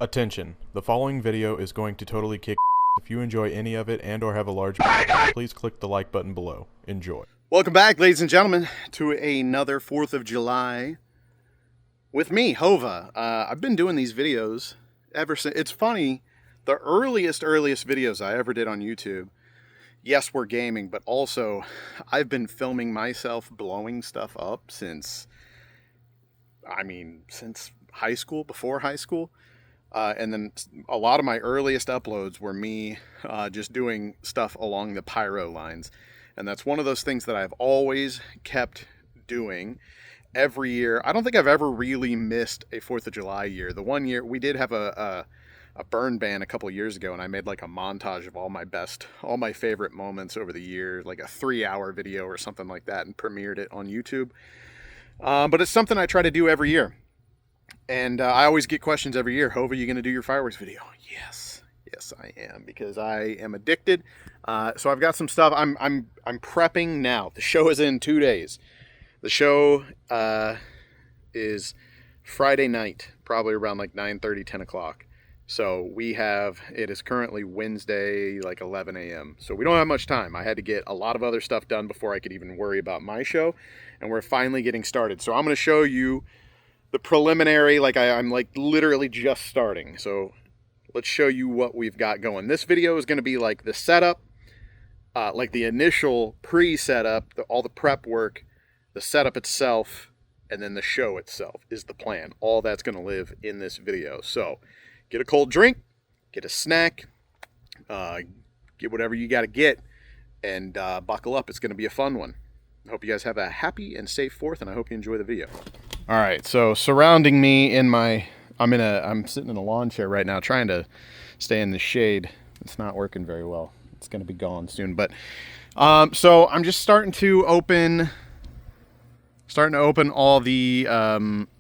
Attention, the following video is going to totally kick. If you enjoy any of it and or have a large please click the like button below. Enjoy. Welcome back, ladies and gentlemen, to another 4th of July with me, Hova. I've been doing these videos ever since. It's funny, the earliest videos I ever did on YouTube, yes, we're gaming, but also I've been filming myself blowing stuff up since high school, before high school. And then a lot of my earliest uploads were me just doing stuff along the pyro lines. And that's one of those things that I've always kept doing every year. I don't think I've ever really missed a 4th of July year. The one year we did have a burn ban a couple years ago, and I made like a montage of all my favorite moments over the year, like a 3-hour video or something like that, and premiered it on YouTube. But it's something I try to do every year. And I always get questions every year. Hova, are you going to do your fireworks video? Yes, I am, because I am addicted. So I've got some stuff. I'm prepping now. The show is in 2 days. The show is Friday night, probably around like 9:30, 10 o'clock. So it is currently Wednesday, like 11 a.m. So we don't have much time. I had to get a lot of other stuff done before I could even worry about my show. And we're finally getting started. So I'm going to show you the preliminary, like I'm like literally just starting. So let's show you what we've got going. This video is going to be like the setup, like the initial pre-setup, all the prep work, the setup itself, and then the show itself is the plan. All that's going to live in this video. So get a cold drink, get a snack, get whatever you got to get, and buckle up. It's going to be a fun one. I hope you guys have a happy and safe 4th, and I hope you enjoy the video. All right, so surrounding me I'm sitting in a lawn chair right now trying to stay in the shade. It's not working very well. It's going to be gone soon, but so I'm just starting to open all the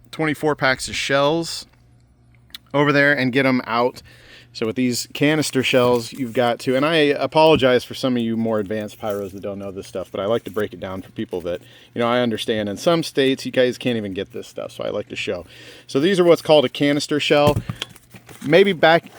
24 packs of shells over there and get them out. So with these canister shells, you've got to, and I apologize for some of you more advanced pyros that don't know this stuff, but I like to break it down for people that, I understand. In some states, you guys can't even get this stuff, so I like to show. So these are what's called a canister shell. Maybe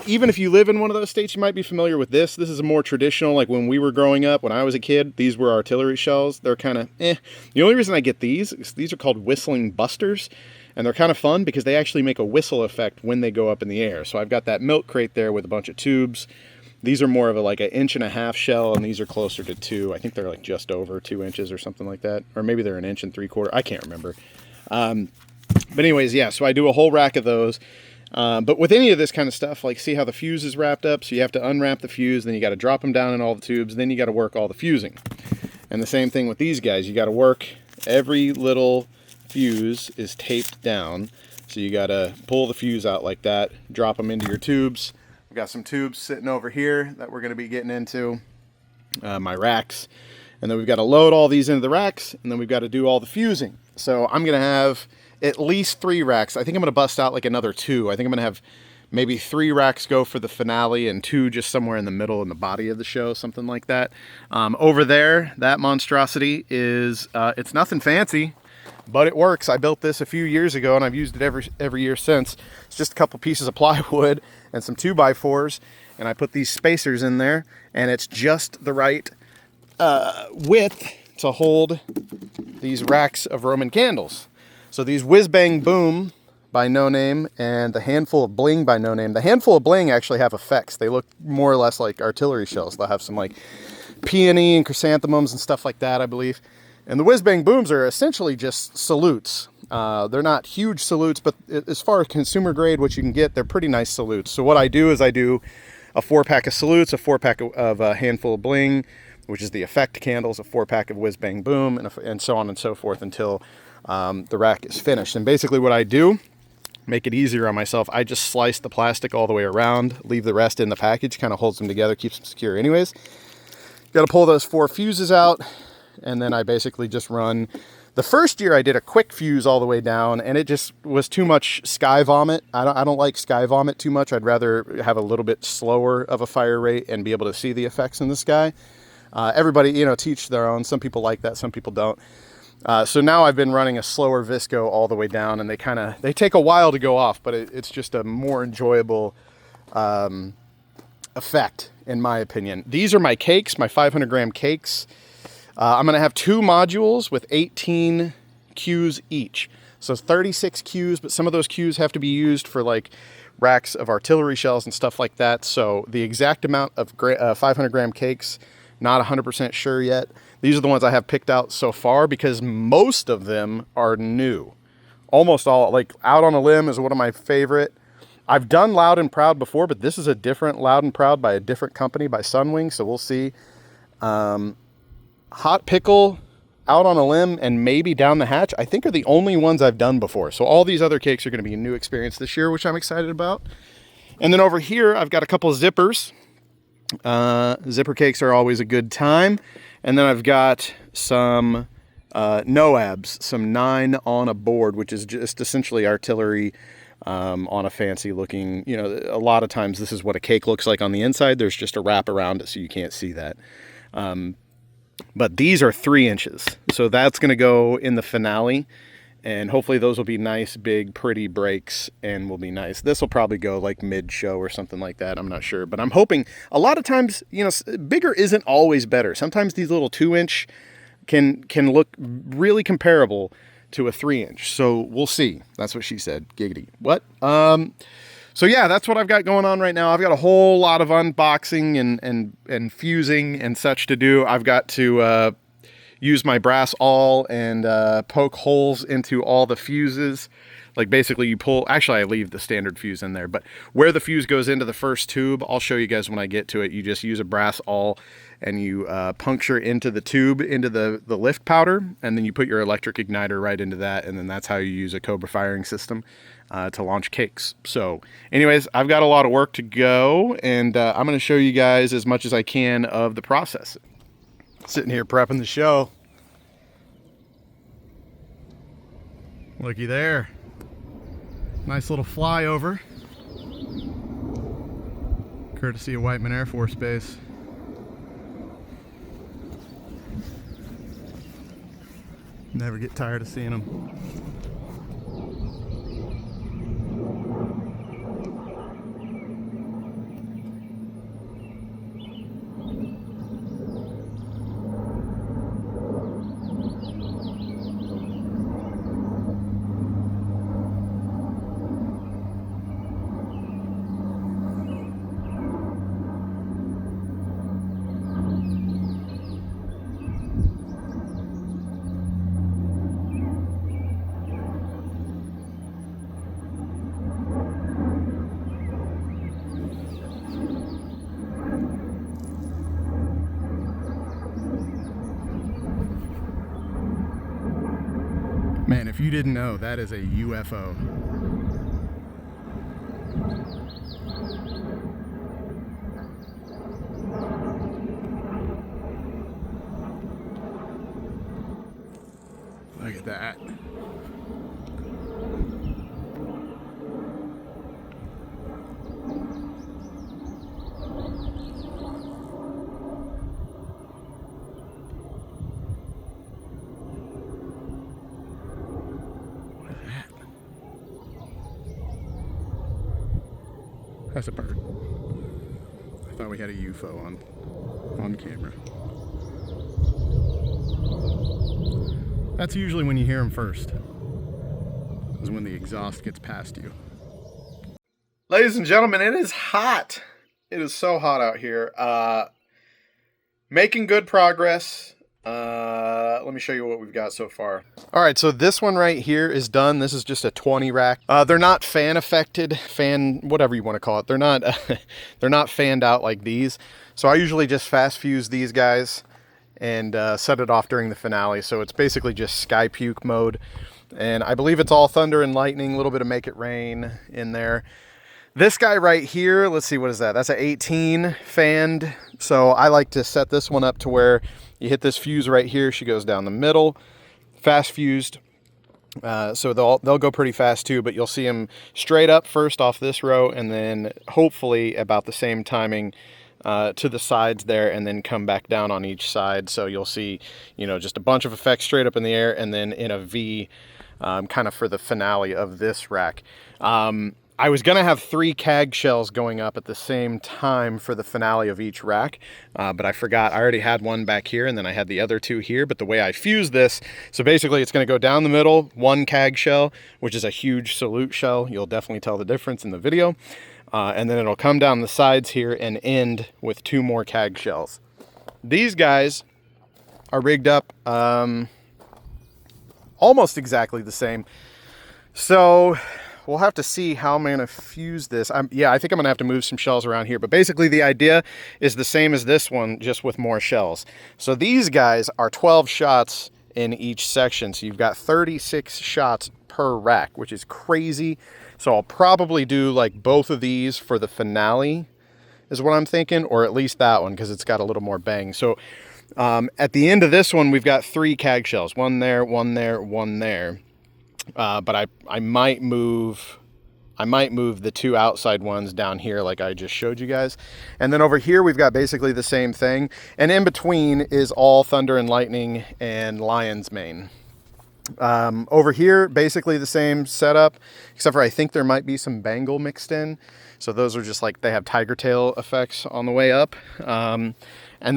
even if you live in one of those states, you might be familiar with this. This is a more traditional, like when we were growing up, when I was a kid, these were artillery shells. They're kind of The only reason I get these is these are called whistling busters. And they're kind of fun because they actually make a whistle effect when they go up in the air. So I've got that milk crate there with a bunch of tubes. These are more of like an 1.5-inch shell, and these are closer to 2. I think they're like just over 2 inches or something like that. Or maybe they're 1 3/4. I can't remember. But anyways, yeah, so I do a whole rack of those. But with any of this kind of stuff, like see how the fuse is wrapped up? So you have to unwrap the fuse, then you got to drop them down in all the tubes, then you got to work all the fusing. And the same thing with these guys. You got to work every little fuse is taped down, so you gotta pull the fuse out like that, drop them into your tubes. We've got some tubes sitting over here that we're going to be getting into, my racks, and then we've got to load all these into the racks, and then we've got to do all the fusing. So I'm going to have at least 3 racks. I think I'm going to bust out like another 2. I think I'm going to have maybe 3 racks go for the finale and 2 just somewhere in the middle in the body of the show, something like that. Over there, that monstrosity is, it's nothing fancy, but it works. I built this a few years ago, and I've used it every year since. It's just a couple pieces of plywood and some 2x4s, and I put these spacers in there, and it's just the right width to hold these racks of Roman candles. So these Whiz Bang Boom by No Name and the Handful of Bling by No Name. The Handful of Bling actually have effects. They look more or less like artillery shells. They'll have some like peony and chrysanthemums and stuff like that, I believe. And the Whiz Bang Booms are essentially just salutes. They're not huge salutes, but as far as consumer grade, what you can get, they're pretty nice salutes. So what I do is I do a 4-pack of salutes, a 4-pack of a Handful of Bling, which is the effect candles, a 4-pack of Whiz Bang Boom, and so on and so forth until the rack is finished. And basically what I do, make it easier on myself, I just slice the plastic all the way around, leave the rest in the package, kind of holds them together, keeps them secure anyways. Got to pull those 4 fuses out. And then I basically just run. The first year I did a quick fuse all the way down, and it just was too much sky vomit. I don't like sky vomit too much. I'd rather have a little bit slower of a fire rate and be able to see the effects in the sky. Everybody, teach their own. Some people like that, some people don't. So now I've been running a slower visco all the way down, and they take a while to go off, but it's just a more enjoyable effect, in my opinion. These are my cakes, my 500-gram cakes. I'm going to have 2 modules with 18 Qs each. So 36 Qs, but some of those Qs have to be used for like racks of artillery shells and stuff like that. So the exact amount of 500-gram cakes, not 100% sure yet. These are the ones I have picked out so far because most of them are new. Almost all, like Out on a Limb is one of my favorite. I've done Loud and Proud before, but this is a different Loud and Proud by a different company, by Sunwing, so we'll see. Hot Pickle, Out on a Limb, and maybe Down the Hatch, I think are the only ones I've done before. So all these other cakes are going to be a new experience this year, which I'm excited about. And then over here, I've got a couple of zippers. Zipper cakes are always a good time. And then I've got some NOABs, some 9 on a board, which is just essentially artillery on a fancy looking, you know, a lot of times this is what a cake looks like on the inside. There's just a wrap around it so you can't see that. But these are 3 inches. So that's going to go in the finale. And hopefully those will be nice, big, pretty breaks and will be nice. This will probably go like mid-show or something like that. I'm not sure. But I'm hoping a lot of times, you know, bigger isn't always better. Sometimes these little 2-inch can look really comparable to a 3-inch. So we'll see. That's what she said. Giggity. What? So yeah, that's what I've got going on right now. I've got a whole lot of unboxing and fusing and such to do. I've got to use my brass awl and poke holes into all the fuses. Like basically you pull, actually I leave the standard fuse in there, but where the fuse goes into the first tube, I'll show you guys when I get to it. You just use a brass awl and you puncture into the tube, into the lift powder, and then you put your electric igniter right into that, and then that's how you use a Cobra firing system to launch cakes. So anyways, I've got a lot of work to go, and I'm going to show you guys as much as I can of the process. Sitting here prepping the show. Looky there. Nice little flyover. Courtesy of Whiteman Air Force Base. Never get tired of seeing them. Man, if you didn't know, that is a UFO. Look at that. That's a bird. I thought we had a UFO on camera. That's usually when you hear them first. Is when the exhaust gets past you. Ladies and gentlemen, it is hot. It is so hot out here. Making good progress. Let me show you what we've got so far. All right, so this one right here is done. This is just a 20 rack. They're not fan affected, whatever you want to call it. They're not they're not fanned out like these. So I usually just fast fuse these guys and set it off during the finale. So it's basically just sky puke mode. And I believe it's all thunder and lightning, a little bit of make it rain in there. This guy right here, let's see, what is that? That's an 18 fanned. So I like to set this one up to where you hit this fuse right here. She goes down the middle, fast fused. So they'll go pretty fast too, but you'll see them straight up first off this row, and then hopefully about the same timing to the sides there, and then come back down on each side. So you'll see, you know, just a bunch of effects straight up in the air, and then in a V, kind of for the finale of this rack. I was going to have 3 K.A.G shells going up at the same time for the finale of each rack, but I forgot. I already had one back here, and then I had the other 2 here. But the way I fused this, so basically it's going to go down the middle, 1 K.A.G shell, which is a huge salute shell. You'll definitely tell the difference in the video. And then it'll come down the sides here and end with 2 more K.A.G shells. These guys are rigged up almost exactly the same. So we'll have to see how I'm gonna fuse this. Yeah, I think I'm gonna have to move some shells around here, but basically the idea is the same as this one, just with more shells. So these guys are 12 shots in each section. So you've got 36 shots per rack, which is crazy. So I'll probably do like both of these for the finale is what I'm thinking, or at least that one, because it's got a little more bang. So at the end of this one, we've got 3 K.A.G shells, 1 there, 1 there, 1 there. But I might move the 2 outside ones down here like I just showed you guys. And then over here we've got basically the same thing. And in between is all Thunder and Lightning and Lion's Mane. Over here, basically the same setup, except for I think there might be some Bangle mixed in. So those are just like, they have tiger tail effects on the way up. And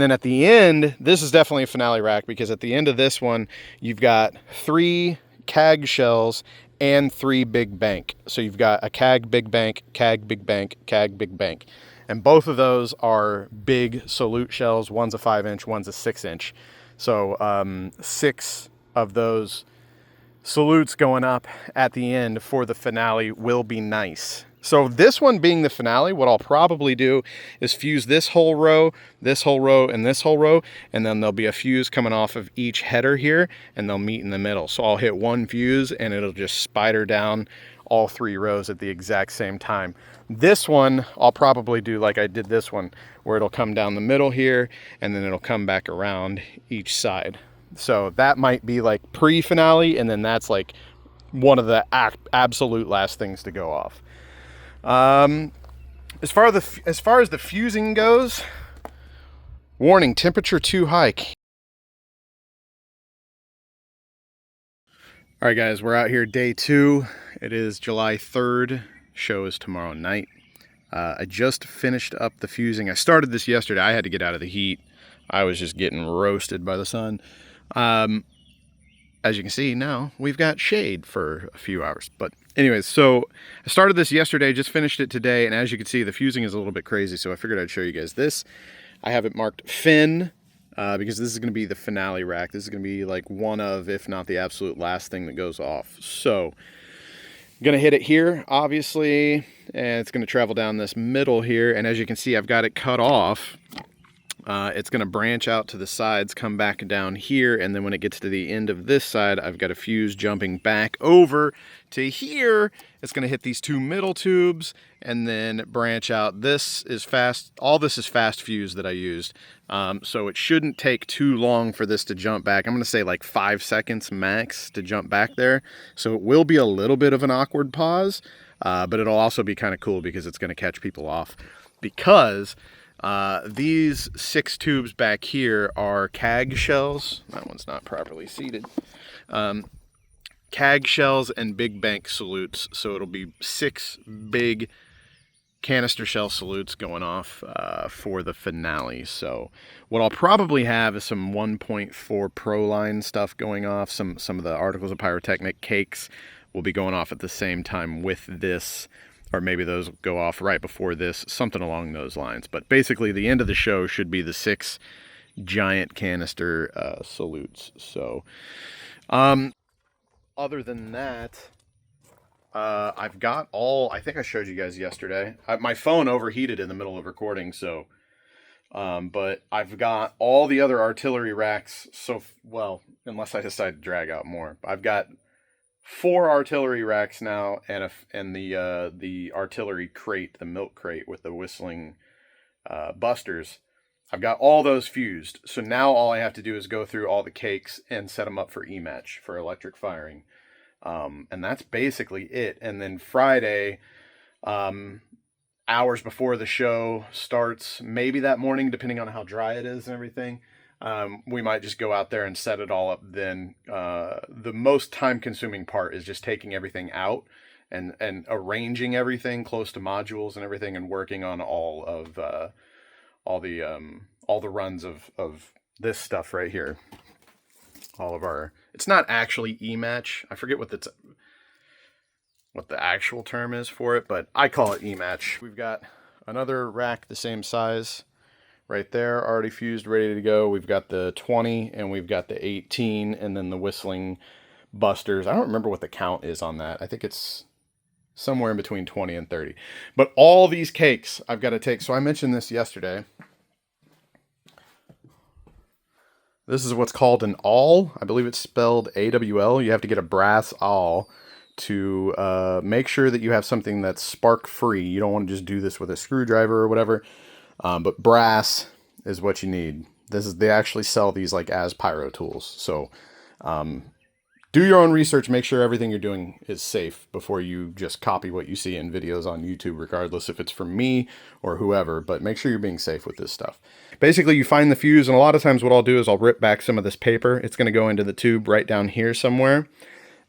then at the end, this is definitely a finale rack, because at the end of this one, you've got 3 K.A.G shells and 3 big bank. So you've got a K.A.G big bank, K.A.G big bank, K.A.G big bank. And both of those are big salute shells. One's a 5-inch, one's a 6-inch. So 6 of those salutes going up at the end for the finale will be nice. So this one being the finale, what I'll probably do is fuse this whole row, and this whole row, and then there'll be a fuse coming off of each header here, and they'll meet in the middle. So I'll hit 1 fuse and it'll just spider down all 3 rows at the exact same time. This one, I'll probably do like I did this one, where it'll come down the middle here, and then it'll come back around each side. So that might be like pre-finale, and then that's like one of the absolute last things to go off. As far as the fusing goes, warning, temperature too high. All right, guys, we're out here day 2. It is July 3rd. Show is tomorrow night. I just finished up the fusing. I started this yesterday. I had to get out of the heat. I was just getting roasted by the sun. As you can see now, we've got shade for a few hours. But anyways, so I started this yesterday, just finished it today, and as you can see, the fusing is a little bit crazy, so I figured I'd show you guys this. I have it marked Fin, because this is going to be the finale rack. This is going to be like one of, if not the absolute last thing that goes off. So I'm going to hit it here, obviously, and it's going to travel down this middle here, and as you can see, I've got it cut off. It's going to branch out to the sides, come back down here, and then when it gets to the end of this side, I've got a fuse jumping back over to here. It's going to hit these 2 middle tubes and then branch out. This is fast. All this is fast fuse that I used. So it shouldn't take too long for this to jump back. I'm going to say like 5 seconds max to jump back there. So it will be a little bit of an awkward pause, but it'll also be kind of cool because it's going to catch people off, because these 6 tubes back here are K.A.G shells. That one's not properly seated. K.A.G shells and big bank salutes. So it'll be 6 big canister shell salutes going off for the finale. So what I'll probably have is some 1.4 Pro line stuff going off. Some of the articles of pyrotechnic cakes will be going off at the same time with this. Or maybe those go off right before this, something along those lines. But basically, the end of the show should be the 6 giant canister salutes. So, other than that, I've got all, I think I showed you guys yesterday. My phone overheated in the middle of recording, so, but I've got all the other artillery racks. So, well, unless I decide to drag out more, I've got 4 artillery racks now, and the artillery crate, the milk crate with the whistling busters. I've got all those fused. So now all I have to do is go through all the cakes and set them up for E-match, for electric firing. And that's basically it. And then Friday, hours before the show starts, maybe that morning, depending on how dry it is and everything. We might just go out there and set it all up then. The most time-consuming part is just taking everything out and arranging everything close to modules and everything, and working on all the runs of this stuff right here. All of our, it's not actually E-match. I forget what the actual term is for it, but I call it E-match. We've got another rack the same size right there, already fused, ready to go. We've got the 20 and we've got the 18, and then the whistling busters. I don't remember what the count is on that. I think it's somewhere in between 20 and 30. But all these cakes I've got to take. So I mentioned this yesterday. This is what's called an awl. I believe it's spelled AWL. You have to get a brass awl to make sure that you have something that's spark free. You don't want to just do this with a screwdriver or whatever. But brass is what you need. They actually sell these like as pyro tools. So do your own research. Make sure everything you're doing is safe before you just copy what you see in videos on YouTube, regardless if it's from me or whoever. But make sure you're being safe with this stuff. Basically, you find the fuse, and a lot of times what I'll do is I'll rip back some of this paper. It's going to go into the tube right down here somewhere.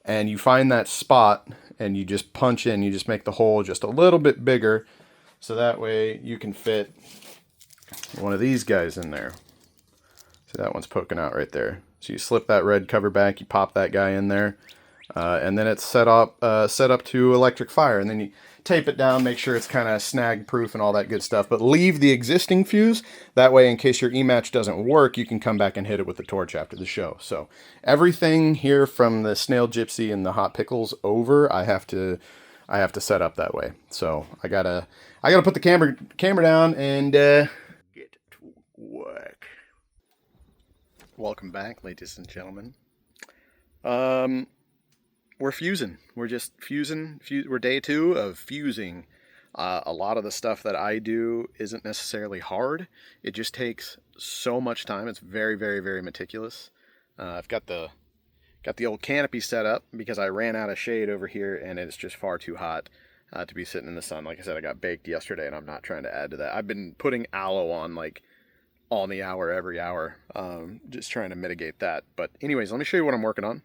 And you find that spot, and you just punch in. You just make the hole just a little bit bigger, so that way you can fit one of these guys in there. See, that one's poking out right there. So you slip that red cover back, you pop that guy in there, and then it's set up to electric fire. And then you tape it down, make sure it's kind of snag proof and all that good stuff. But leave the existing fuse. That way, in case your E-match doesn't work, you can come back and hit it with the torch after the show. So everything here from the Snail Gypsy and the Hot Pickles over, I have to set up that way. So I gotta put the camera down and get to work. Welcome back, ladies and gentlemen. We're fusing. We're just fusing. We're day 2 of fusing. A lot of the stuff that I do isn't necessarily hard. It just takes so much time. It's very, very, very meticulous. I've got the old canopy set up because I ran out of shade over here, and it's just far too hot to be sitting in the sun. Like I said, I got baked yesterday, and I'm not trying to add to that. I've been putting aloe on like on the hour, every hour, just trying to mitigate that. But anyways, let me show you what I'm working on.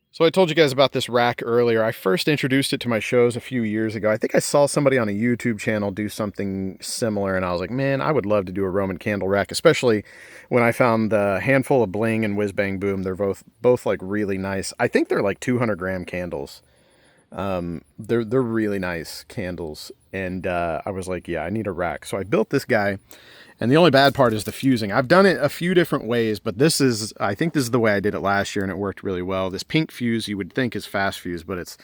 So I told you guys about this rack earlier. I first introduced it to my shows a few years ago. I think I saw somebody on a YouTube channel do something similar, and I was like, man, I would love to do a Roman candle rack, especially when I found the Handful of Bling and Whiz Bang Boom. They're both like really nice. I think they're like 200-gram candles. They're really nice candles, and I was like, yeah, I need a rack. So I built this guy. And the only bad part is the fusing. I've done it a few different ways, but I think this is the way I did it last year, and it worked really well. This pink fuse you would think is fast fuse, but it's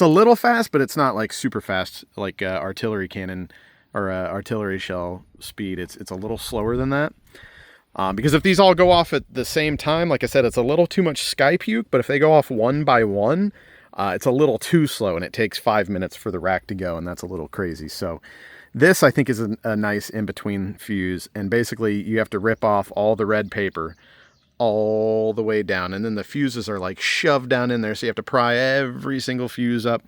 a little fast, but it's not like super fast like artillery cannon or artillery shell speed. It's a little slower than that. Because if these all go off at the same time, like I said, it's a little too much sky puke, but if they go off one by one, it's a little too slow, and it takes 5 minutes for the rack to go, and that's a little crazy. So this, I think, is a nice in-between fuse, and basically you have to rip off all the red paper all the way down, and then the fuses are like shoved down in there, so you have to pry every single fuse up,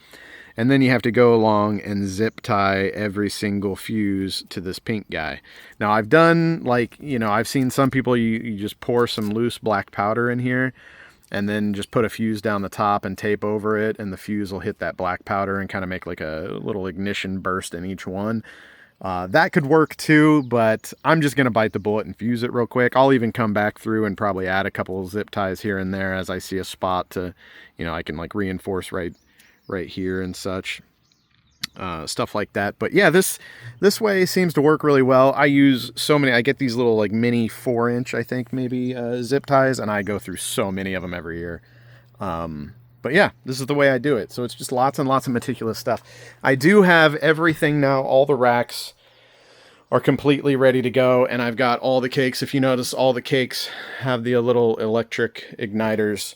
and then you have to go along and zip tie every single fuse to this pink guy. Now, I've done, like, I've seen some people, you just pour some loose black powder in here, and then just put a fuse down the top and tape over it, and the fuse will hit that black powder and kind of make like a little ignition burst in each one. That could work too, but I'm just going to bite the bullet and fuse it real quick. I'll even come back through and probably add a couple of zip ties here and there as I see a spot to, I can like reinforce right here and such. Stuff like that. But yeah, this way seems to work really well. I get these little like mini 4-inch, I think maybe, zip ties, and I go through so many of them every year. But yeah, this is the way I do it. So it's just lots and lots of meticulous stuff. I do have everything now. All the racks are completely ready to go, and I've got all the cakes. If you notice, all the cakes have the little electric igniters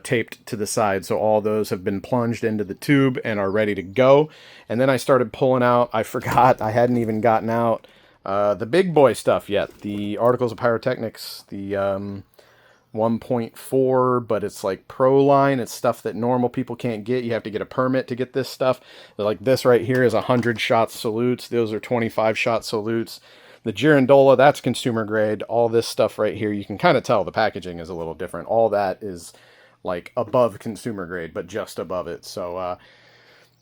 taped to the side, so all those have been plunged into the tube and are ready to go. And then I started pulling out, I forgot, I hadn't even gotten out the big boy stuff yet, the articles of pyrotechnics, the 1.4, but it's like pro line. It's stuff that normal people can't get. You have to get a permit to get this stuff. Like this right here is 100 shot salutes. Those are 25 shot salutes. The Girandola, that's consumer grade. All this stuff right here, you can kind of tell the packaging is a little different. All that is like above consumer grade, but just above it. So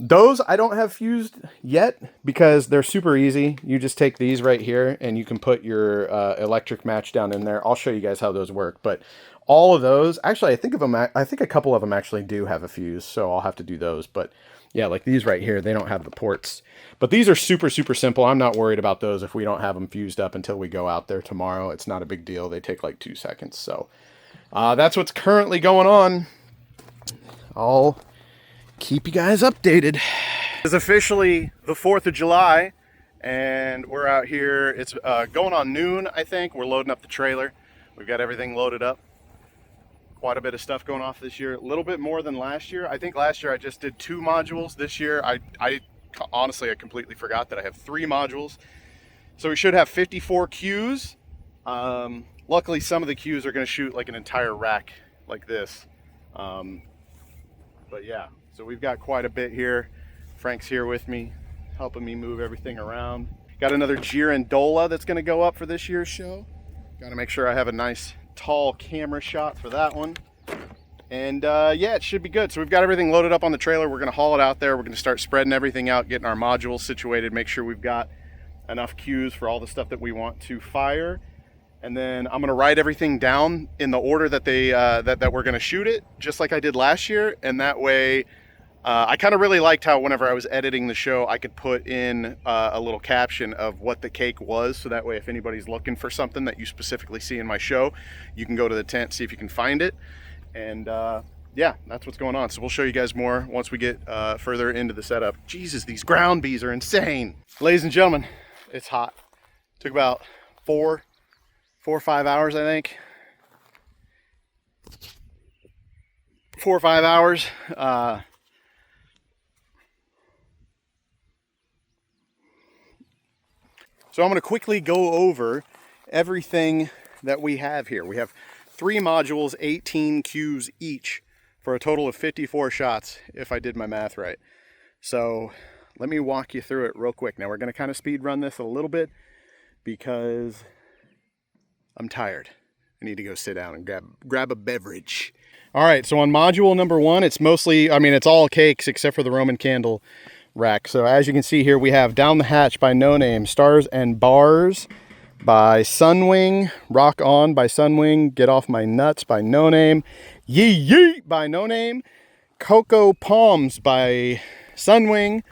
those I don't have fused yet because they're super easy. You just take these right here and you can put your electric match down in there. I'll show you guys how those work. But all of those, actually, I think a couple of them actually do have a fuse, so I'll have to do those. But yeah, like these right here, they don't have the ports. But these are super, super simple. I'm not worried about those if we don't have them fused up until we go out there tomorrow. It's not a big deal. They take like 2 seconds. So that's what's currently going on. I'll keep you guys updated. It's officially the 4th of July, and we're out here. It's going on noon, I think. We're loading up the trailer. We've got everything loaded up. Quite a bit of stuff going off this year. A little bit more than last year. I think last year I just did 2 modules. This year, I honestly, I completely forgot that I have 3 modules. So we should have 54 cues. Luckily, some of the cues are going to shoot like an entire rack like this. But yeah, so we've got quite a bit here. Frank's here with me, helping me move everything around. Got another Girandola that's going to go up for this year's show. Got to make sure I have a nice tall camera shot for that one. And yeah, it should be good. So we've got everything loaded up on the trailer. We're going to haul it out there. We're going to start spreading everything out, getting our modules situated, make sure we've got enough cues for all the stuff that we want to fire. And then I'm going to write everything down in the order that they that we're going to shoot it, just like I did last year. And that way, I kind of really liked how whenever I was editing the show, I could put in a little caption of what the cake was. So that way, if anybody's looking for something that you specifically see in my show, you can go to the tent, see if you can find it. And yeah, that's what's going on. So we'll show you guys more once we get further into the setup. Jesus, these ground bees are insane. Ladies and gentlemen, it's hot. Took about 4 or 5 hours, I think. 4 or 5 hours. So I'm going to quickly go over everything that we have here. We have 3 modules, 18 cues each, for a total of 54 shots, if I did my math right. So let me walk you through it real quick. Now we're going to kind of speed run this a little bit because I'm tired. I need to go sit down and grab a beverage. All right, so on module number 1, it's mostly, I mean, it's all cakes except for the Roman candle rack. So as you can see here, we have Down the Hatch by No Name, Stars and Bars by Sunwing, Rock On by Sunwing, Get Off My Nuts by No Name, Yee Yee by No Name, Cocoa Palms by Sunwing,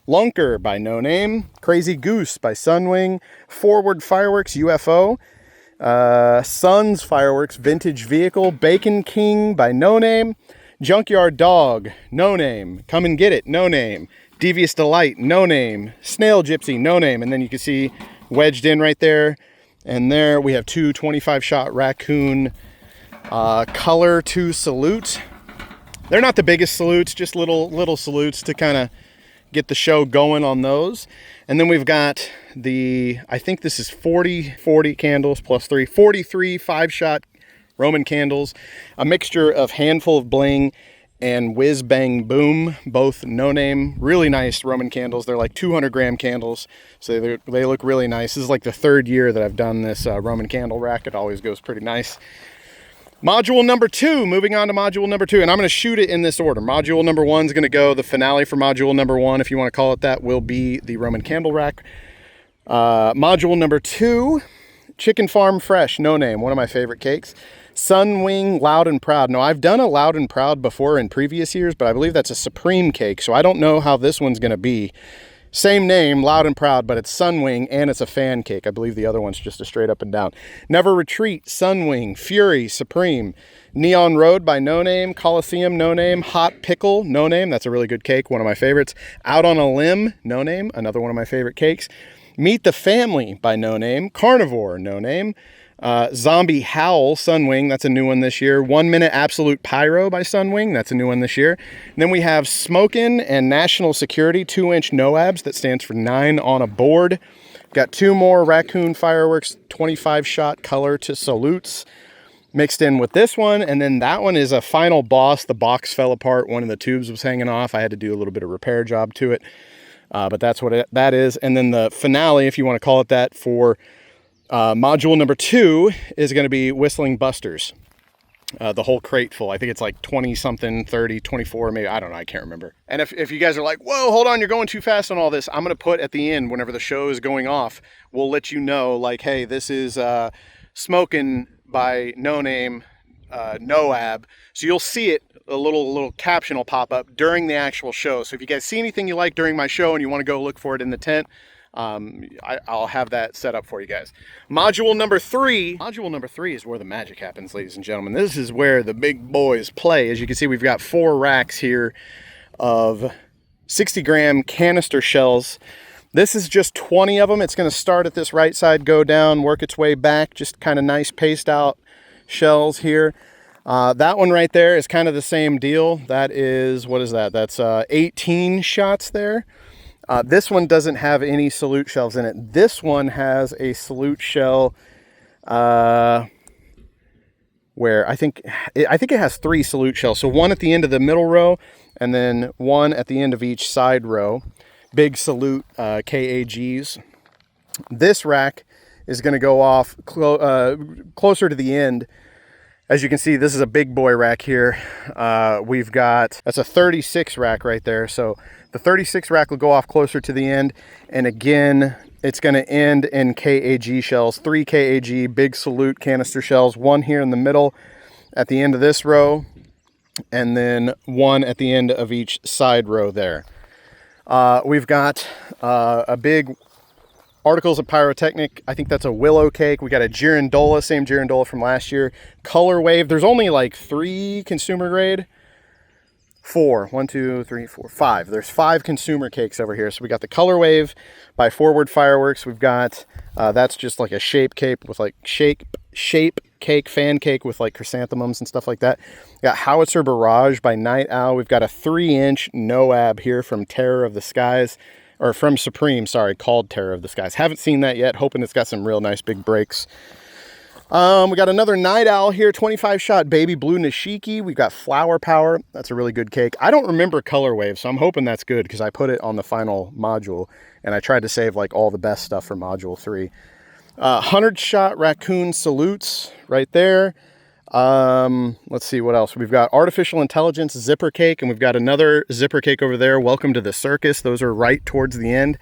Lunker by No Name, Crazy Goose by Sunwing, Forward Fireworks UFO, Suns Fireworks Vintage Vehicle, Bacon King by No Name, Junkyard Dog, No Name, Come and Get It, No Name, Devious Delight, No Name, Snail Gypsy, No Name, and then you can see wedged in right there, and there we have 2 25-shot Raccoon Color 2 salutes. They're not the biggest salutes, just little salutes to kind of get the show going on those. And then we've got the, I think this is 40 candles plus 3, 43 5-shot Roman candles, a mixture of Handful of Bling and Whiz Bang Boom, both No Name, really nice Roman candles. They're like 200-gram candles, so they look really nice. This is like the 3rd year that I've done this Roman candle rack. It always goes pretty nice. Module number 2, moving on to module number 2, and I'm going to shoot it in this order. Module number 1 is going to go, the finale for module number 1, if you want to call it that, will be the Roman candle rack. Module number 2, Chicken Farm Fresh, No Name, one of my favorite cakes. Sunwing Loud and Proud. Now, I've done a Loud and Proud before in previous years, but I believe that's a Supreme cake, so I don't know how this one's going to be. Same name, Loud and Proud, but it's Sunwing, and it's a fan cake. I believe the other one's just a straight up and down. Never Retreat, Sunwing, Fury, Supreme. Neon Road by No Name, Coliseum, No Name, Hot Pickle, No Name, that's a really good cake, one of my favorites. Out on a Limb, No Name, another one of my favorite cakes. Meet the Family by No Name, Carnivore, No Name. Zombie Howl, Sunwing, that's a new one this year. 1 Minute Absolute Pyro by Sunwing, that's a new one this year. And then we have Smokin' and National Security 2-inch NOABs, that stands for 9 on a Board. Got 2 more Raccoon Fireworks 25-shot color to salutes. mixed in with this one. And then that one is a final boss. The box fell apart. One of the tubes was hanging off. I had to do a little bit of repair job to it. But that's what that is. And then the finale, if you want to call it that, for module number 2 is going to be Whistling Busters. The whole crate full. I think it's like 20 something, 30, 24, maybe. I don't know. I can't remember. And if you guys are like, whoa, hold on, you're going too fast on all this, I'm going to put at the end, whenever the show is going off, we'll let you know, like, hey, this is Smoking by No Name, Noab. So you'll see it, a little caption will pop up during the actual show. So if you guys see anything you like during my show and you want to go look for it in the tent, I'll have that set up for you guys. Module number 3 is where the magic happens, ladies and gentlemen. This is where the big boys play. As you can see, we've got 4 racks here of 60-gram canister shells. This is just 20 of them. It's going to start at this right side, go down, work its way back. Just kind of nice paced out shells here. That one right there is kind of the same deal. That is, what is that? That's 18 shots there. This one doesn't have any salute shells in it. This one has a salute shell where I think it has 3 salute shells. So one at the end of the middle row and then one at the end of each side row. Big salute K.A.Gs. This rack is going to go off closer to the end. As you can see, this is a big boy rack here. We've got, that's a 36 rack right there. So the 36 rack will go off closer to the end. And again, it's going to end in K.A.G shells, 3 K.A.G big salute canister shells, one here in the middle at the end of this row, and then one at the end of each side row there. We've got a big Articles of Pyrotechnic. I think that's a willow cake. We got a girandola, same girandola from last year. Color Wave. There's only like 3 consumer grade. 4. 1, 2, 3, 4, 5. There's 5 consumer cakes over here. So we got the Color Wave by Forward Fireworks. We've got, that's just like a shape cake with like shape cake, fan cake with like chrysanthemums and stuff like that. We got Howitzer Barrage by Night Owl. We've got a 3-inch Noab here from Terror of the Skies. Or from Supreme, sorry, called Terror of the Skies. Haven't seen that yet, hoping it's got some real nice big breaks. We got another Night Owl here, 25-shot Baby Blue Nishiki. We've got Flower Power. That's a really good cake. I don't remember Color Wave, so I'm hoping that's good because I put it on the final module, and I tried to save like all the best stuff for module 3. 100-shot Raccoon Salutes right there. Let's see what else. We've got Artificial Intelligence Zipper Cake, and we've got another zipper cake over there. Welcome to the Circus. Those are right towards the end.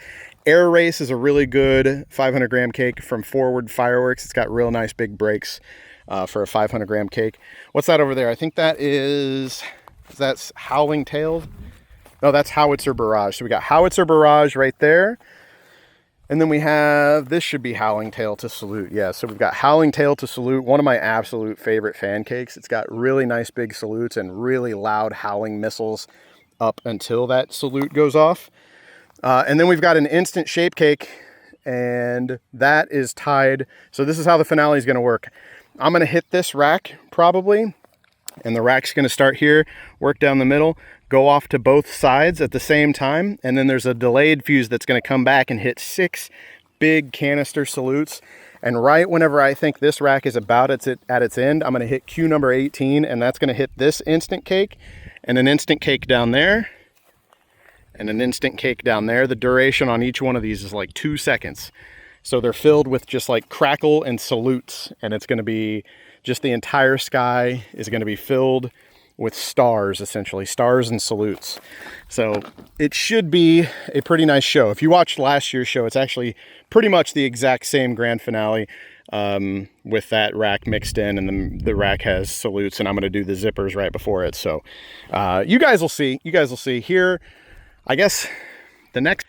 Air Race is a really good 500-gram cake from Forward Fireworks. It's got real nice big breaks for a 500-gram cake. What's that over there? I think that's Howling Tail. No, that's Howitzer Barrage. So we got Howitzer Barrage right there. And then we have, this should be Howling Tail to Salute. Yeah, so we've got Howling Tail to Salute, one of my absolute favorite fan cakes. It's got really nice big salutes and really loud howling missiles up until that salute goes off. And then we've got an instant shape cake, and that is tied. So this is how the finale is going to work. I'm going to hit this rack probably, and the rack's going to start here, work down the middle, go off to both sides at the same time, and then there's a delayed fuse that's going to come back and hit 6 big canister salutes. And right whenever I think this rack is about at its end, I'm going to hit cue number 18, and that's going to hit this instant cake and an instant cake down there and an instant cake down there. The duration on each one of these is like 2 seconds. So they're filled with just like crackle and salutes, and it's going to be just the entire sky is going to be filled with stars, essentially stars and salutes. So it should be a pretty nice show. If you watched last year's show, it's actually pretty much the exact same grand finale with that rack mixed in, and then the rack has salutes, and I'm going to do the zippers right before it. So you guys will see here. I guess the next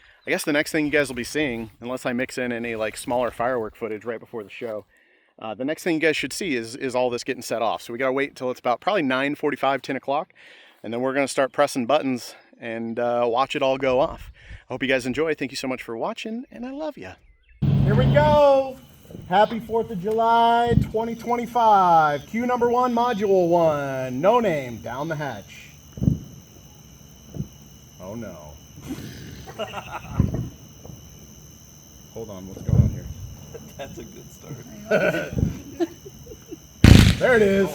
thing you guys will be seeing, unless I mix in any like smaller firework footage right before the show, the next thing you guys should see is all this getting set off. So we got to wait until it's about probably 9:45, 10 o'clock, and then we're going to start pressing buttons and watch it all go off. I hope you guys enjoy. Thank you so much for watching, and I love you. Here we go. Happy 4th of July 2025. Cue number 1, module 1. No Name, down the hatch. Oh no. Hold on, what's going on here? That's a good start. There it is.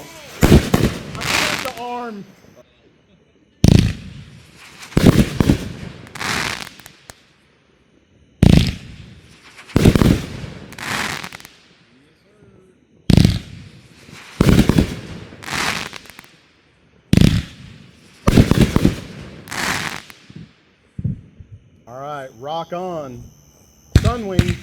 I got the arm. All right, rock on. Sunwing.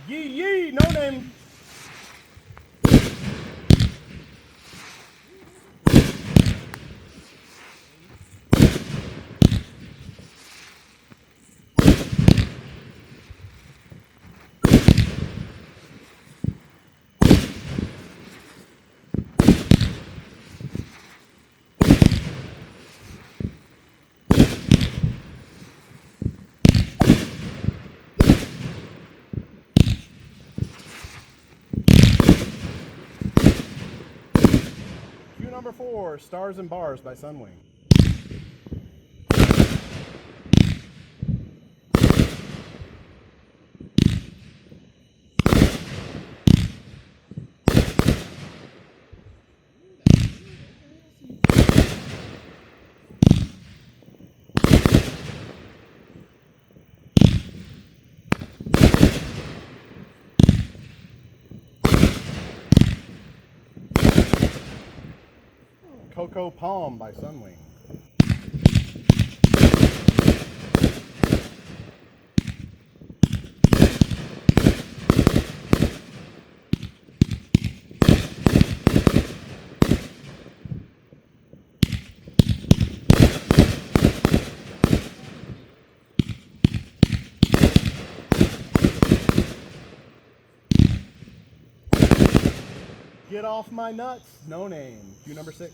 Yee yee, no name. Cue number 4, Stars and Bars by Sunwing. Cocoa Palm by Sunwing. Get Off My Nuts, no name. Cue number 6.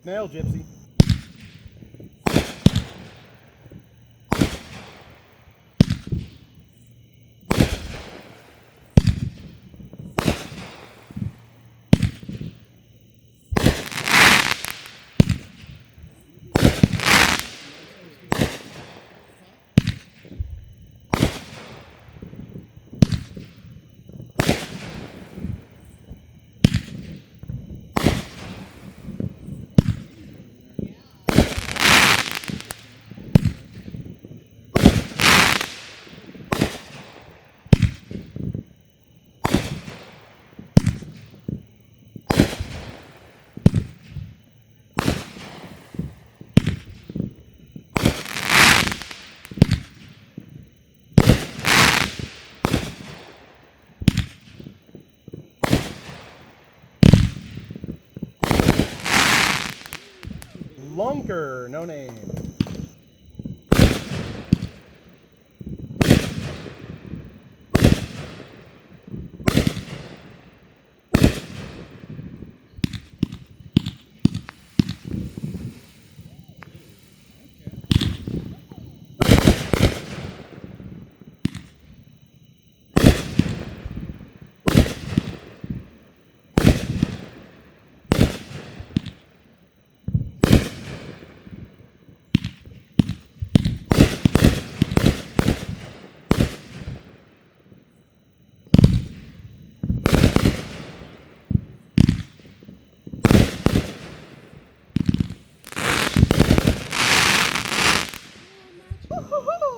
Snail Gypsy. Lunker, no name.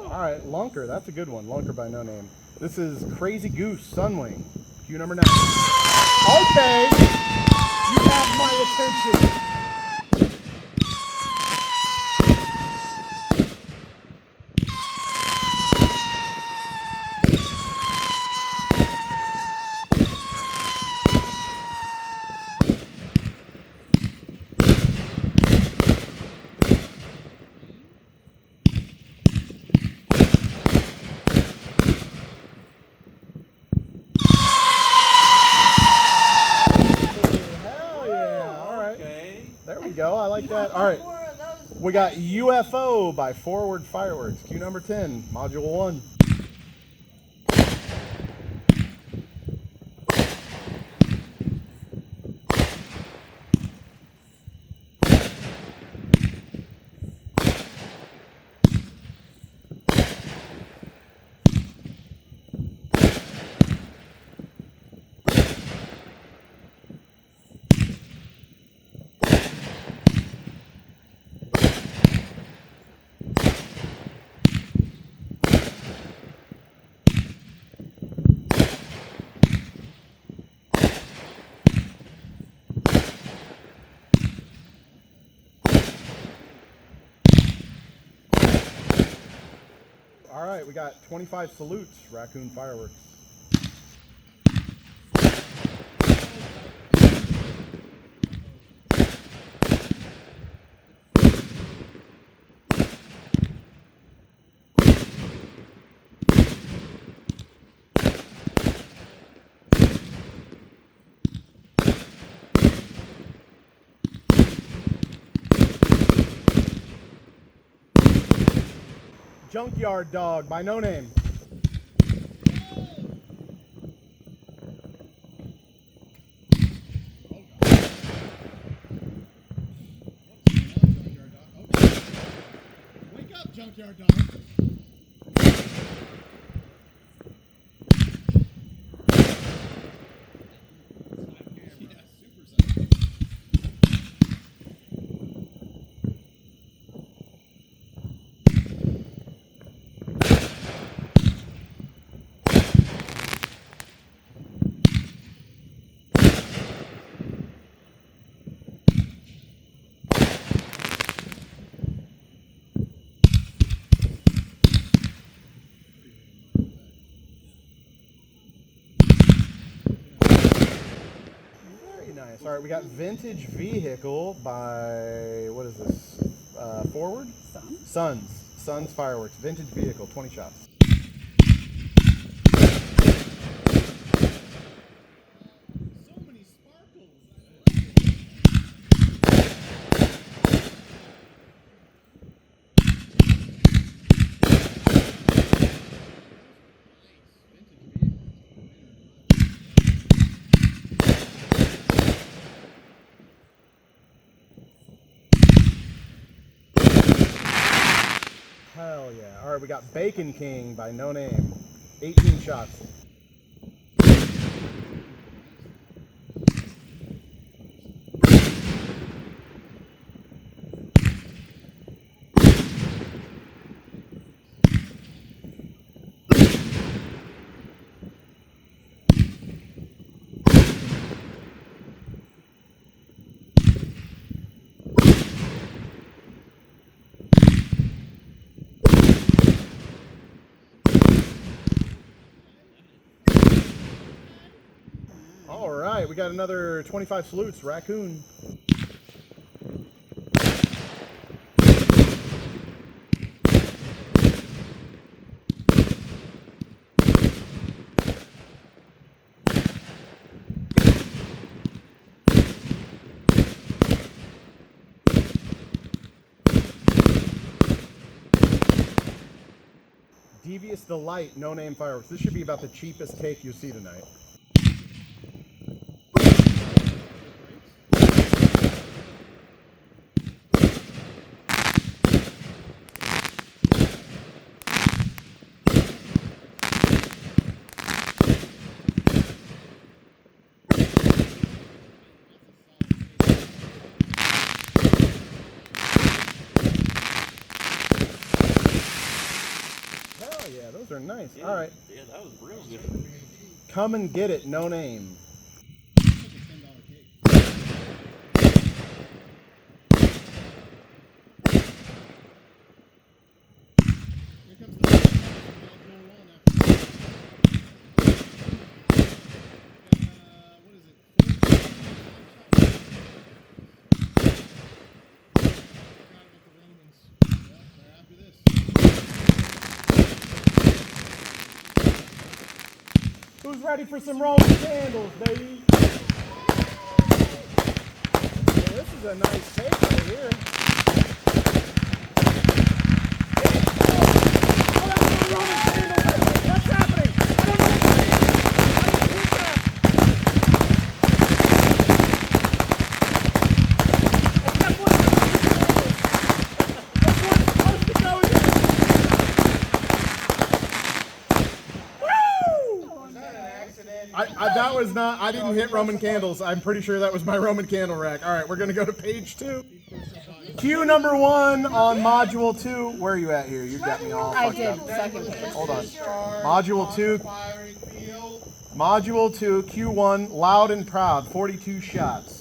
Alright, Lunker, that's a good one. Lunker by no name. This is Crazy Goose, Sunwing. Cue number 9. Okay! You have my attention! that. All right. We got UFO by Forward Fireworks. Cue number 10, Module 1. All right, we got 25 salutes, Raccoon Fireworks. Junkyard Dog by No Name. Wake up, Junkyard Dog. Nice. All right, we got Vintage Vehicle by, what is this? Forward? Suns Fireworks. Vintage Vehicle, 20 shots. So many sparkles. Hell yeah. All right, we got Bacon King by No Name. 18 shots. All right, we got another 25 salutes, Raccoon. Devious Delight, No Name Fireworks. This should be about the cheapest cake you see tonight. Hell yeah, those are nice. Yeah, All right. Yeah, that was real good. Come and Get It, No Name. Who's ready for some Roman candles, baby? Yeah, this is a nice take right here. What's happening? I don't know. That was not, I didn't hit Roman candles. I'm pretty sure that was my Roman candle rack. All right, we're going to go to page 2. Cue number 1 on module 2. Where are you at here? You got me all fucked up. Second page. Hold on. Module 2. Module 2, Q1, loud and proud, 42 shots.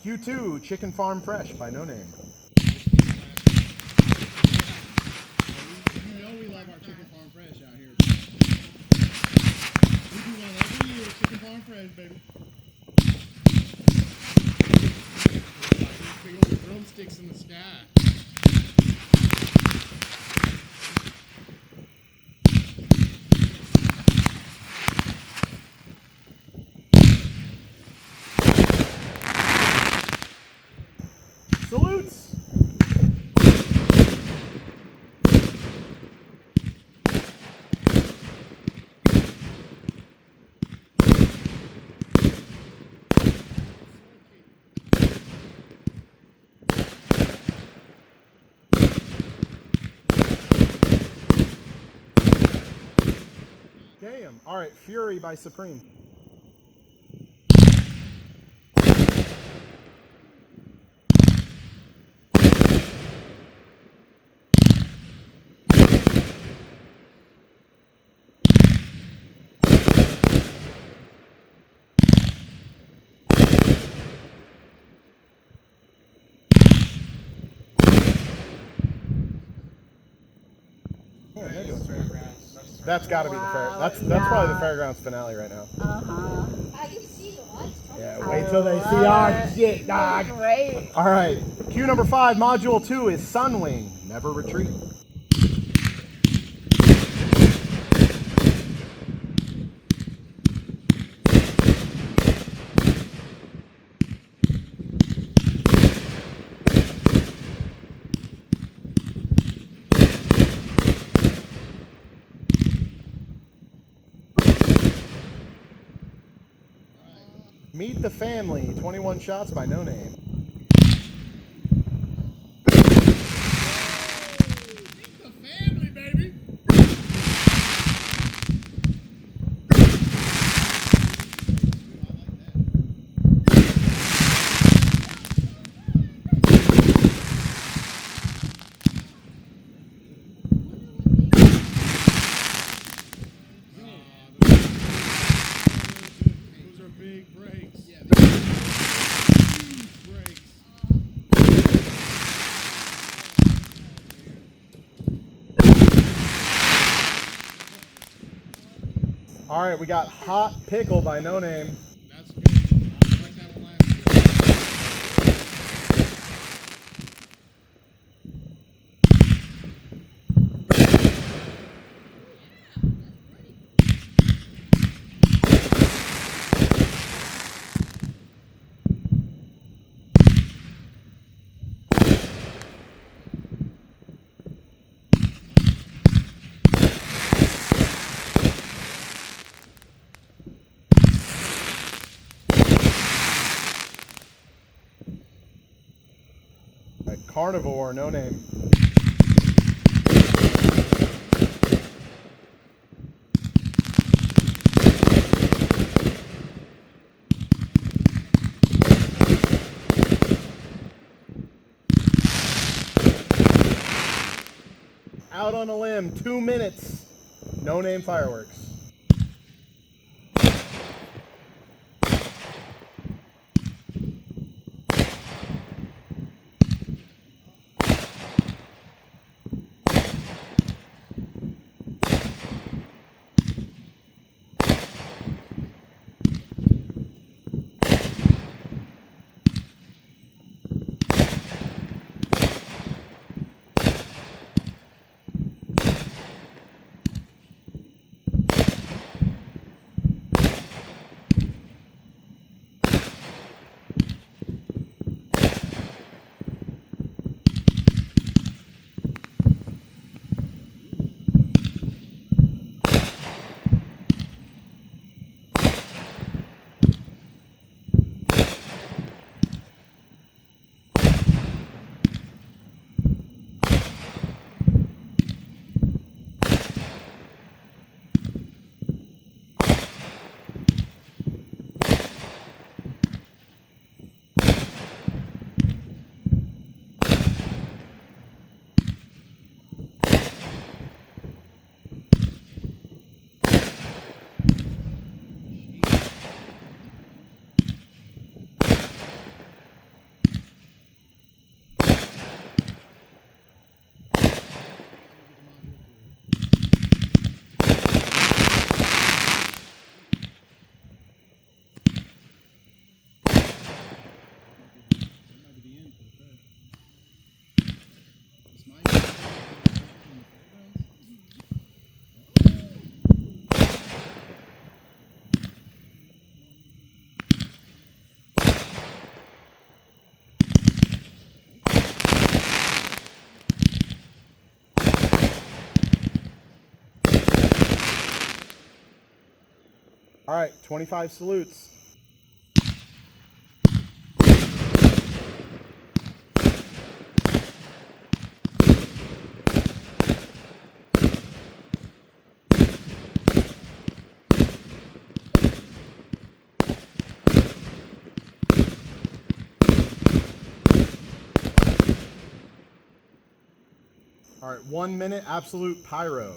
Q2, Chicken Farm Fresh by No Name. You know we like our Chicken Farm Fresh out here. We do one every year, Chicken Farm Fresh, baby. Big old drumsticks in the sky. Salutes! Damn. All right, Fury by Supreme. That's got to be the fair. That's probably the fairgrounds finale right now. Yeah, wait till they see our shit, dog. Great. All right, cue number 5, module 2 is Sunwing, Never Retreat. Meet the Family, 21 shots by No Name. Meet the family, baby. Those are big breaks. Yeah, huge breaks. All right, we got Hot Pickle by No Name. That's good. I like that one last year. All right, Carnivore, No Name. Out on a limb, 2 minutes. No Name Fireworks. All right, 25 salutes. All right, 1 minute absolute pyro.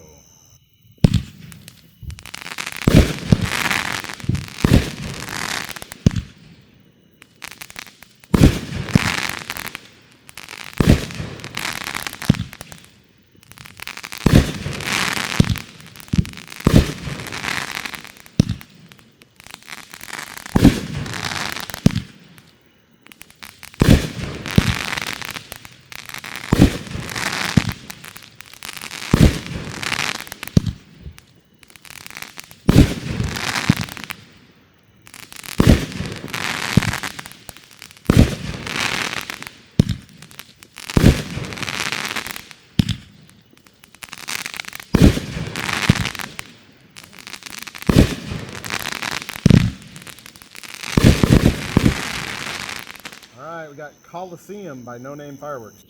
All right, we got Coliseum by No Name Fireworks.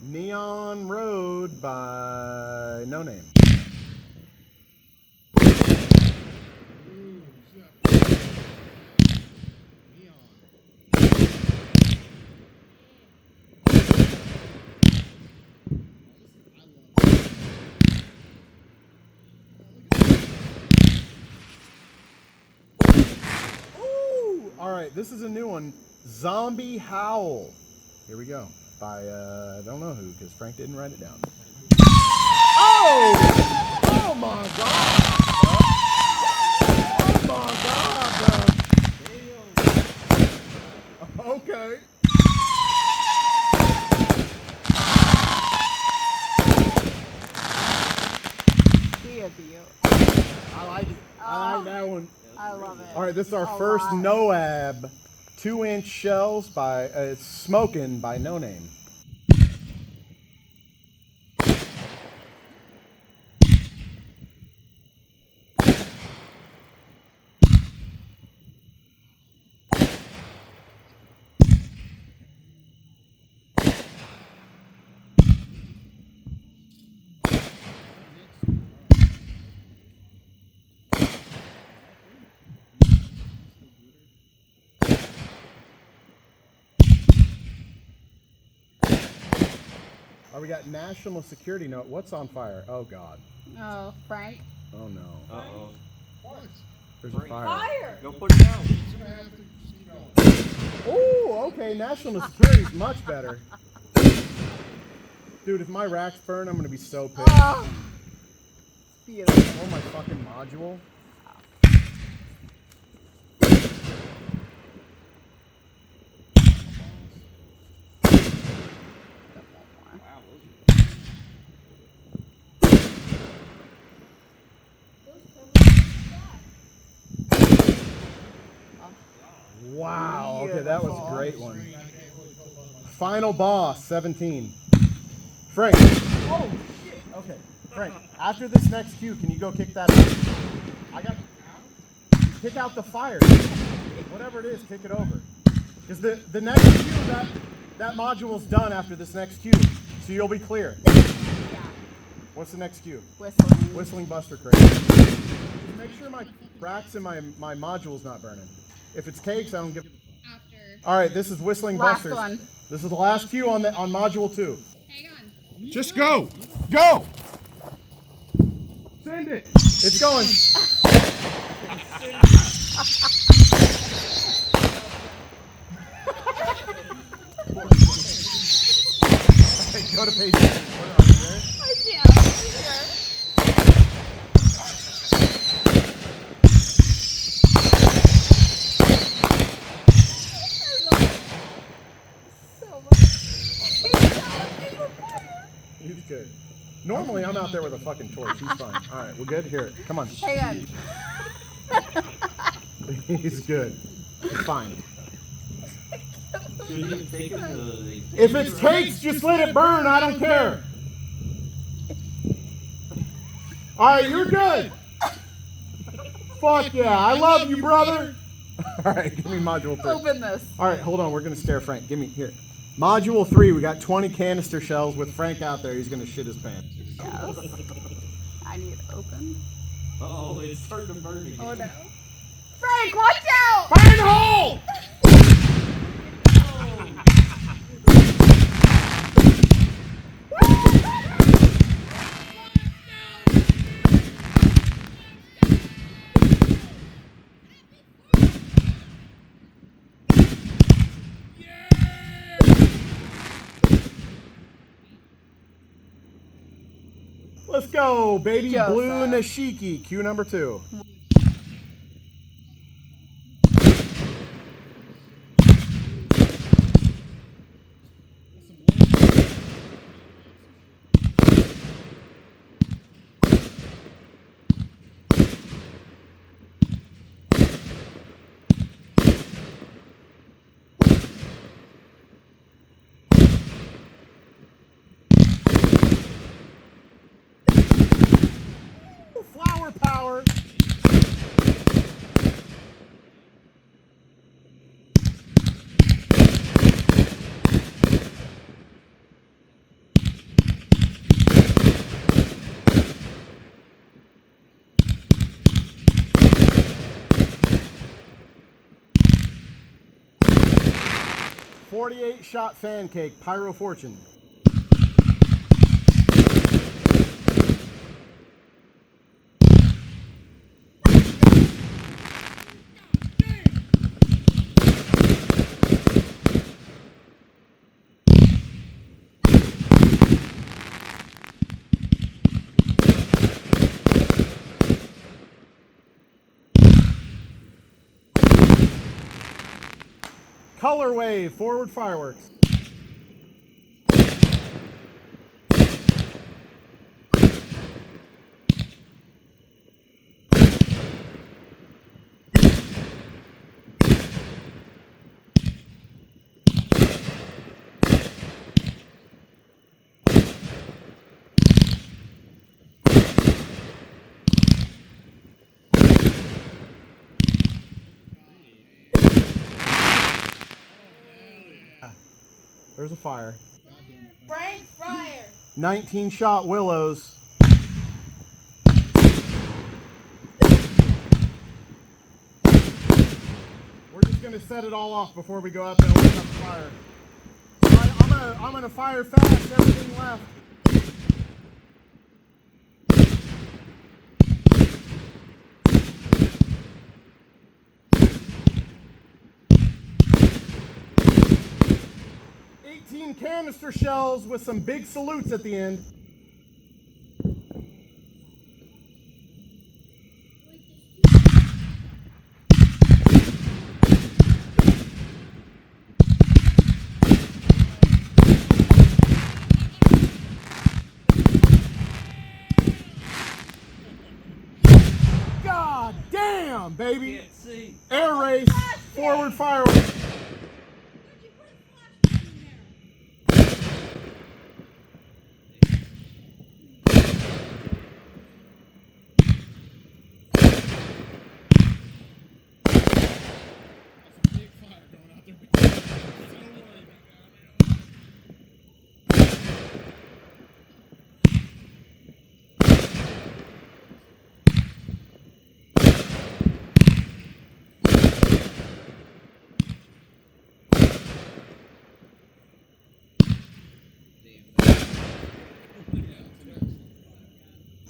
Neon Road by No Name. Ooh! All right, this is a new one. Zombie Howl. Here we go. By, I don't know who, because Frank didn't write it down. Oh! Oh my god! Oh my god, bro! Okay. I like it. I like that one. I love it. All right, this is our A first lot. NOAB 2-inch shells by it's Smokin' by No Name. Oh, we got national security note. What's on fire? Oh god. Oh, Frank. Oh no. Uh-oh. There's a fire. Fire! Go put it down. Oh, okay. National security is much better. Dude, if my racks burn, I'm gonna be so pissed. Oh, it's beautiful. Oh, my fucking module. Wow. Okay, that was a great one. Final boss, 17. Frank. Oh shit. Okay, Frank. After this next cue, can you go kick that out? I got. Kick out the fire. Whatever it is, kick it over. Because the next cue, that module's done after this next cue, so you'll be clear. Yeah. What's the next cue? Whistling. Whistling Buster Crate. Just make sure my racks and my module's not burning. If it's cakes, I don't give. All right, this is Whistling Last Busters. one. This is the last cue on module 2. Hang on. Just go. Go. Send it. It's going. Okay, go to page 2. Are you there? I can't. So much. He's good. Normally I'm out there with a fucking torch. He's fine. All right, we're good. Here, come on. Hang on. He's good. He's fine. Should have taken the. If it takes, just let it burn. I don't care. All right, you're good. Fuck yeah, I love you, brother. All right, give me module 3. Open this. All right, hold on. We're gonna stare Frank. Give me here. Module 3. We got 20 canister shells with Frank out there. He's gonna shit his pants. Yes. I need to open. Oh, it's starting to burn again. Oh no. Frank, watch out! Fire in the hole! Let's go, baby. Joseph. Blue Nashiki. Cue number 2. Flower power. .48-shot fan cake, Pyro Fortune. Color wave, forward fireworks. There's a fire. Frank, fire! 19-shot willows. We're just gonna set it all off before we go out there and light up the fire. I'm gonna fire fast. Everything left. Canister shells with some big salutes at the end. God damn, baby! Can't see. Air race, forward fireworks.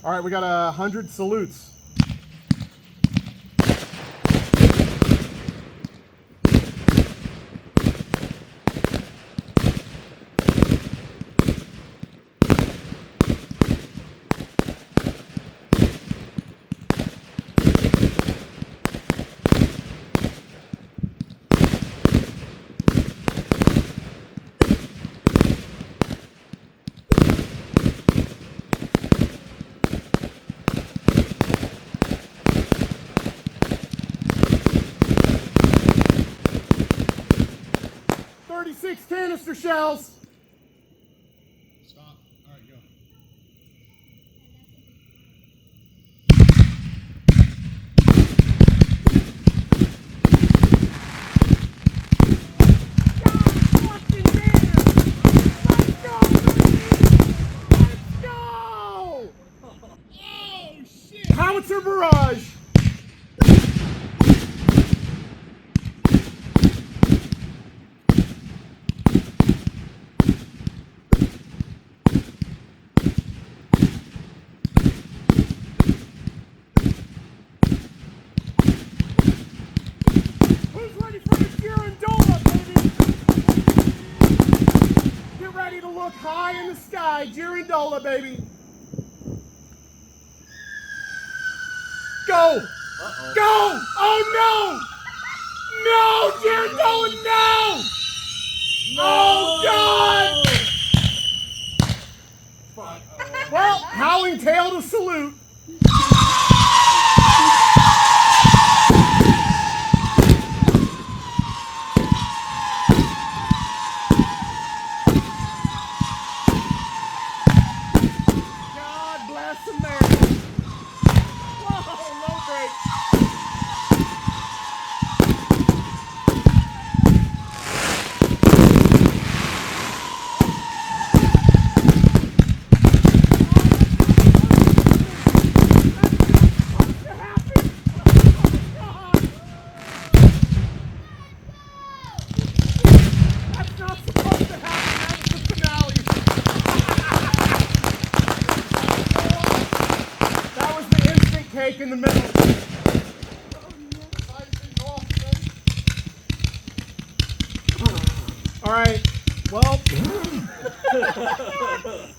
All right, we got 100 salutes. 6 canister shells. Stop. All right, go. Howitzer barrage! Who's ready for the Girandola, baby? Get ready to look high in the sky, Girandola, baby. Go! Go! Oh no! No, Girandola, no! Oh God! Well, howling tail to salute. God bless America. Whoa, low brakes. That's not supposed to happen. That was the finale. That was the instant cake in the middle. All right. Well,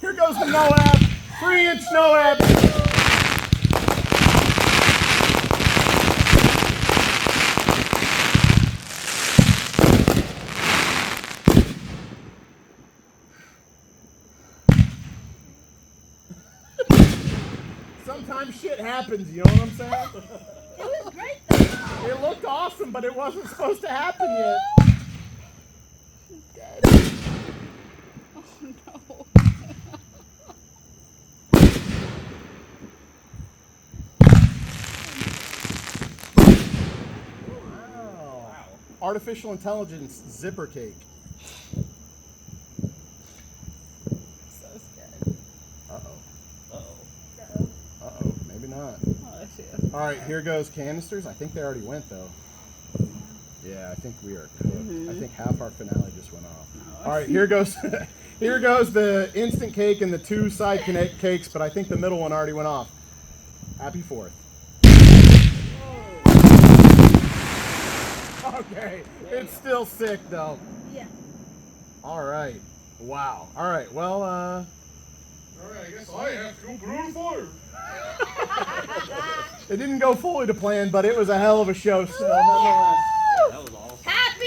here goes the NOAB. 3-inch NOAB. Sometimes shit happens, you know what I'm saying? It was great though. It looked awesome, but it wasn't supposed to happen yet. She's dead. Oh no. Wow. Artificial intelligence zipper cake. So scared. Uh-oh, maybe not. Oh, there she is. All right, here goes canisters. I think they already went, though. Yeah, I think we are cooked. I think half our finale just went off. All right, here goes here goes the instant cake and the 2 side cakes, but I think the middle one already went off. Happy 4th. Okay, it's still sick, though. Yeah. All right. Wow. All right, well, All right, I guess I have to go put on fire. it didn't go fully to plan, but it was a hell of a show still, nonetheless. That was awesome. Happy!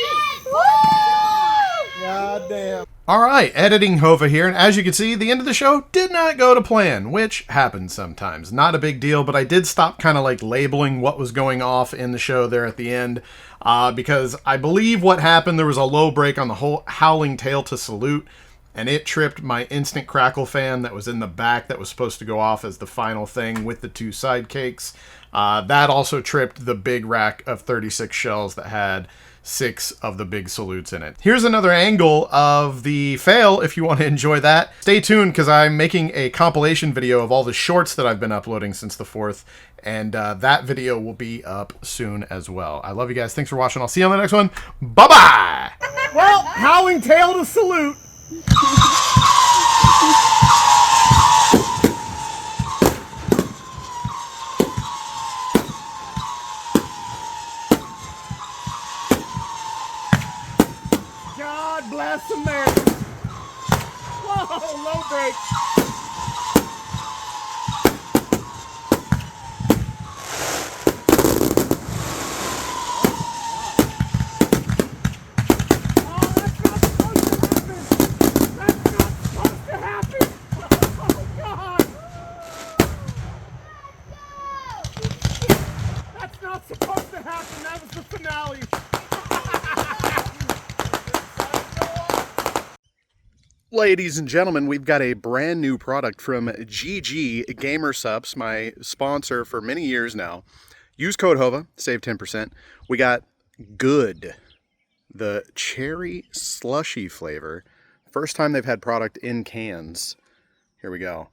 God damn. All right, editing Hova here, and as you can see, the end of the show did not go to plan, which happens sometimes. Not a big deal, but I did stop kind of like labeling what was going off in the show there at the end, because I believe what happened, there was a low break on the whole howling tail to salute, and it tripped my instant crackle fan that was in the back that was supposed to go off as the final thing with the 2 side cakes. That also tripped the big rack of 36 shells that had 6 of the big salutes in it. Here's another angle of the fail if you want to enjoy that. Stay tuned because I'm making a compilation video of all the shorts that I've been uploading since the 4th, and that video will be up soon as well. I love you guys. Thanks for watching. I'll see you on the next one. Bye-bye! Well, howling tail to salute. God bless America. Whoa, low brakes. Oh, that's not supposed to happen. That's not supposed to happen. Oh, God. That's not supposed to happen. That was the finale. Ladies and gentlemen, we've got a brand new product from K.A.G Gamer Subs, my sponsor for many years now. Use code HOVA, save 10%. We got Good, the cherry slushy flavor. First time they've had product in cans. Here we go.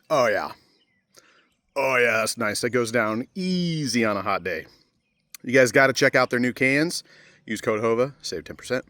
Oh yeah. Oh yeah, that's nice. That goes down easy on a hot day. You guys got to check out their new cans. Use code HOVA, save 10%.